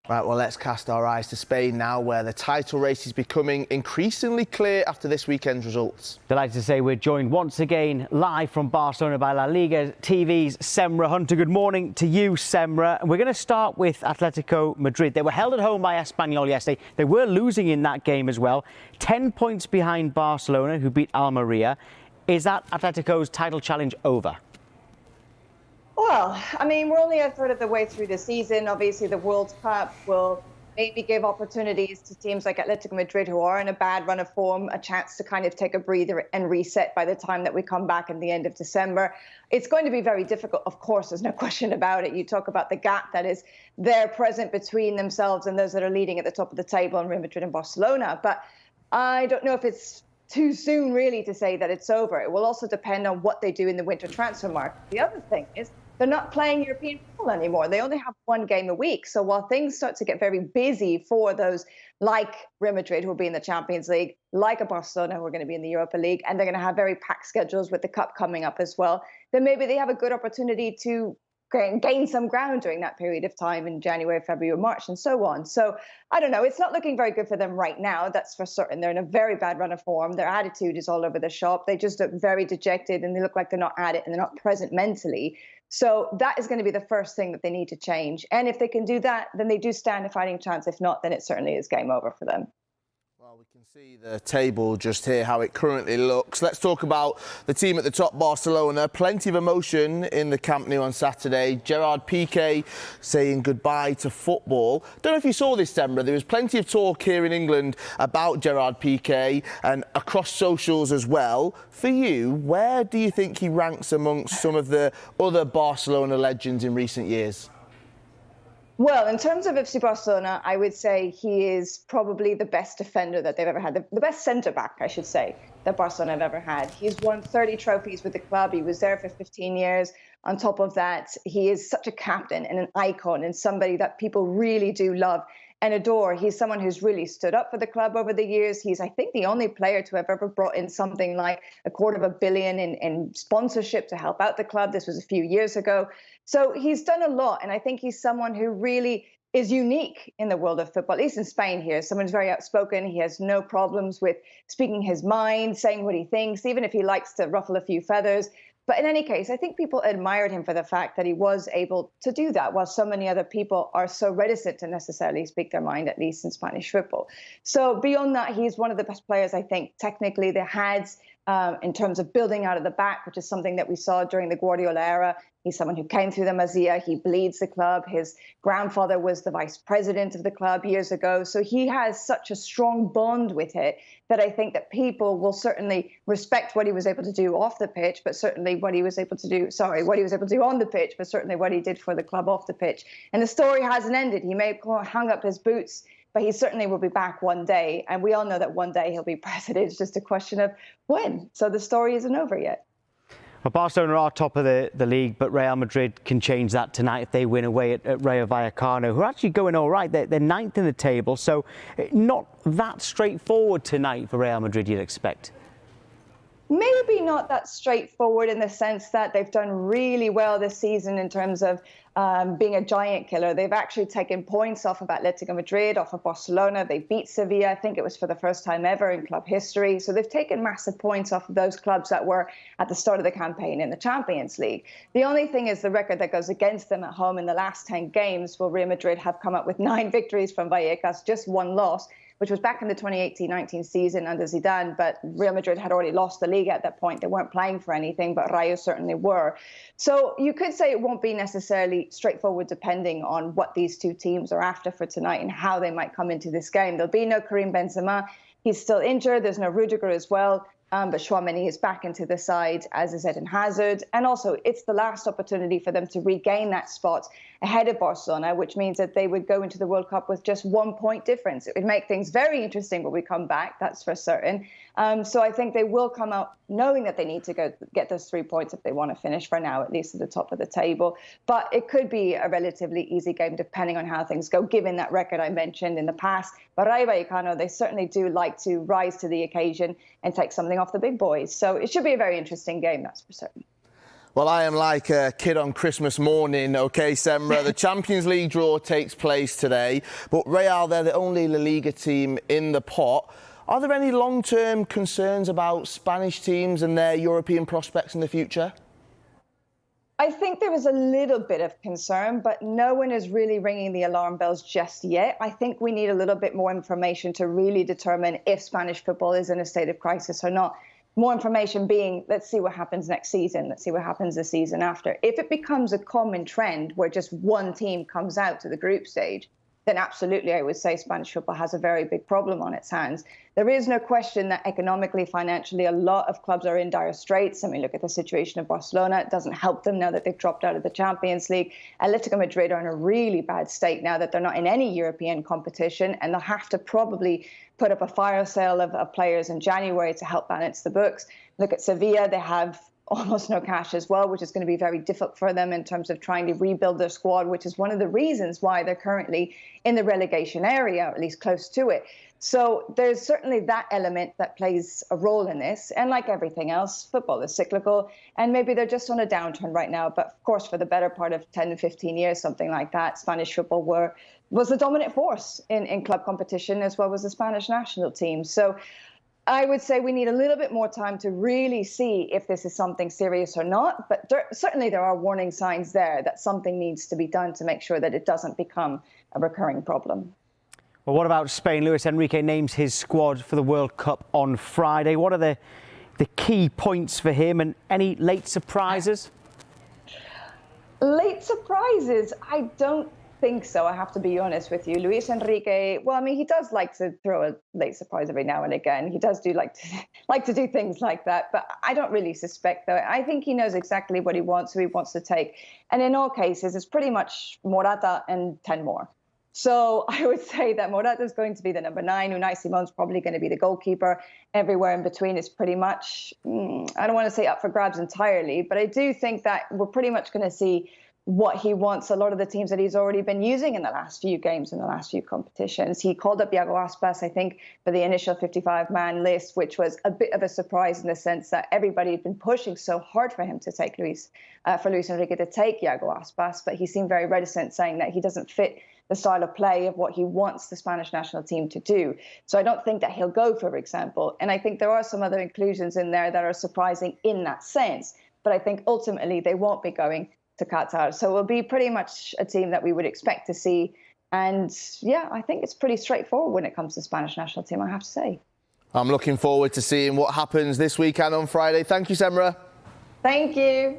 Right, well, let's cast our eyes to Spain now, where the title race is becoming increasingly clear after this weekend's results. Delighted to say we're joined once again live from Barcelona by LaLiga TV's Semra Hunter. Good morning to you, Semra. And we're going to start with Atletico Madrid. They were held at home by Espanyol yesterday. They were losing in that game as well. 10 points behind Barcelona, who beat Almeria. Is that Atletico's title challenge over? Well, I mean, we're only a third of the way through the season. Obviously, the World Cup will maybe give opportunities to teams like Atletico Madrid, who are in a bad run of form, a chance to kind of take a breather and reset by the time that we come back in the end of December. It's going to be very difficult, of course, there's no question about it. You talk about the gap that is there present between themselves and those that are leading at the top of the table in Real Madrid and Barcelona. But I don't know if it's too soon, really, to say that it's over. It will also depend on what they do in the winter transfer market. The other thing is, they're not playing European football anymore. They only have one game a week. So while things start to get very busy for those like Real Madrid, who will be in the Champions League, like a Barcelona, who are going to be in the Europa League, and they're going to have very packed schedules with the Cup coming up as well, then maybe they have a good opportunity to gain some ground during that period of time in January, February, or March, and so on. So I don't know. It's not looking very good for them right now. That's for certain. They're in a very bad run of form. Their attitude is all over the shop. They just look very dejected, and they look like they're not at it, and they're not present mentally. So that is going to be the first thing that they need to change. And if they can do that, then they do stand a fighting chance. If not, then it certainly is game over for them. Well, we can see the table just here, how it currently looks. Let's talk about the team at the top, Barcelona. Plenty of emotion in the Camp Nou on Saturday. Gerard Pique saying goodbye to football. Don't know if you saw this, Semra. There was plenty of talk here in England about Gerard Pique and across socials as well. For you, where do you think he ranks amongst some of the other Barcelona legends in recent years? Well, in terms of FC Barcelona, I would say he is probably the best defender that they've ever had, the best centre-back, I should say, that Barcelona have ever had. He's won 30 trophies with the club. He was there for 15 years. On top of that, he is such a captain and an icon and somebody that people really do love and adore. He's someone who's really stood up for the club over the years. He's, I think, the only player to have ever brought in something like $250 million in sponsorship to help out the club. This was a few years ago. So he's done a lot, and I think he's someone who really is unique in the world of football, at least in Spain here. Someone who's very outspoken. He has no problems with speaking his mind, saying what he thinks, even if he likes to ruffle a few feathers. But in any case, I think people admired him for the fact that he was able to do that, while so many other people are so reticent to necessarily speak their mind, at least in Spanish football. So beyond that, he's one of the best players, I think, technically they had in terms of building out of the back, which is something that we saw during the Guardiola era. He's someone who came through the Masia. He bleeds the club. His grandfather was the vice president of the club years ago. So he has such a strong bond with it that I think that people will certainly respect what he was able to do off the pitch, but certainly what he was able to do, what he was able to do on the pitch, but certainly what he did for the club off the pitch. And the story hasn't ended. He may have hung up his boots, but he certainly will be back one day. And we all know that one day he'll be president. It's just a question of when. So the story isn't over yet. Well, Barcelona are top of the league, but Real Madrid can change that tonight if they win away at Rayo Vallecano, who are actually going all right. They're ninth in the table, so not that straightforward tonight for Real Madrid, you'd expect. Maybe not that straightforward in the sense that they've done really well this season in terms of being a giant killer. They've actually taken points off of Atletico Madrid, off of Barcelona. They beat Sevilla. I think it was for the first time ever in club history. So they've taken massive points off of those clubs that were at the start of the campaign in the Champions League. The only thing is the record that goes against them at home in the last 10 games. Well, Real Madrid have come up with 9 victories from Vallecas, just 1 loss, which was back in the 2018-19 season under Zidane, but Real Madrid had already lost the Liga at that point. They weren't playing for anything, but Rayo certainly were. So you could say it won't be necessarily straightforward depending on what these two teams are after for tonight and how they might come into this game. There'll be no Karim Benzema. He's still injured. There's no Rudiger as well. But Tchouaméni is back into the side, as is Eden Hazard. And also, it's the last opportunity for them to regain that spot ahead of Barcelona, which means that they would go into the World Cup with just 1 point difference. It would make things very interesting when we come back, that's for certain. So I think they will come out knowing that they need to get those 3 points if they want to finish, for now, at least at the top of the table. But it could be a relatively easy game depending on how things go, given that record I mentioned in the past. But Rayo Vallecano, they certainly do like to rise to the occasion and take something off the big boys. So it should be a very interesting game, that's for certain. Well, I am like a kid on Christmas morning, OK, Semra. The Champions League draw takes place today, but Real, they're the only LaLiga team in the pot. Are there any long-term concerns about Spanish teams and their European prospects in the future? I think there is a little bit of concern, but no one is really ringing the alarm bells just yet. I think we need a little bit more information to really determine if Spanish football is in a state of crisis or not. More information being, let's see what happens next season. Let's see what happens the season after. If it becomes a common trend where just one team comes out to the group stage, then absolutely I would say Spanish football has a very big problem on its hands. There is no question that economically, financially, a lot of clubs are in dire straits. I mean, look at the situation of Barcelona. It doesn't help them now that they've dropped out of the Champions League. Atletico Madrid are in a really bad state now that they're not in any European competition, and they'll have to probably put up a fire sale of players in January to help balance the books. Look at Sevilla. They have almost no cash as well, which is going to be very difficult for them in terms of trying to rebuild their squad, which is one of the reasons why they're currently in the relegation area, or at least close to it. So there's certainly that element that plays a role in this. And like everything else, football is cyclical, and maybe they're just on a downturn right now. But of course, for the better part of 10 to 15 years, something like that, Spanish football was the dominant force in club competition, as well as the Spanish national team. So I would say we need a little bit more time to really see if this is something serious or not. But certainly there are warning signs there that something needs to be done to make sure that it doesn't become a recurring problem. Well, what about Spain? Luis Enrique names his squad for the World Cup on Friday. What are the key points for him, and any late surprises? Late surprises? I don't think so, I have to be honest with you. Luis Enrique, well, I mean, he does like to throw a late surprise every now and again. He does like to do things like that, but I don't really suspect, though. I think he knows exactly what he wants, who he wants to take. And in all cases, it's pretty much Morata and 10 more. So I would say that Morata is going to be the number 9. Unai Simon's probably going to be the goalkeeper. Everywhere in between is pretty much, I don't want to say up for grabs entirely, but I do think that we're pretty much going to see what he wants, a lot of the teams that he's already been using in the last few games, in the last few competitions. He called up Iago Aspas, I think, for the initial 55-man list, which was a bit of a surprise in the sense that everybody had been pushing so hard for him to take Luis Enrique to take Iago Aspas, but he seemed very reticent, saying that he doesn't fit the style of play of what he wants the Spanish national team to do. So I don't think that he'll go, for example. And I think there are some other inclusions in there that are surprising in that sense. But I think ultimately they won't be going to Qatar. So it will be pretty much a team that we would expect to see. And yeah, I think it's pretty straightforward when it comes to the Spanish national team, I have to say. I'm looking forward to seeing what happens this weekend on Friday. Thank you, Semra. Thank you.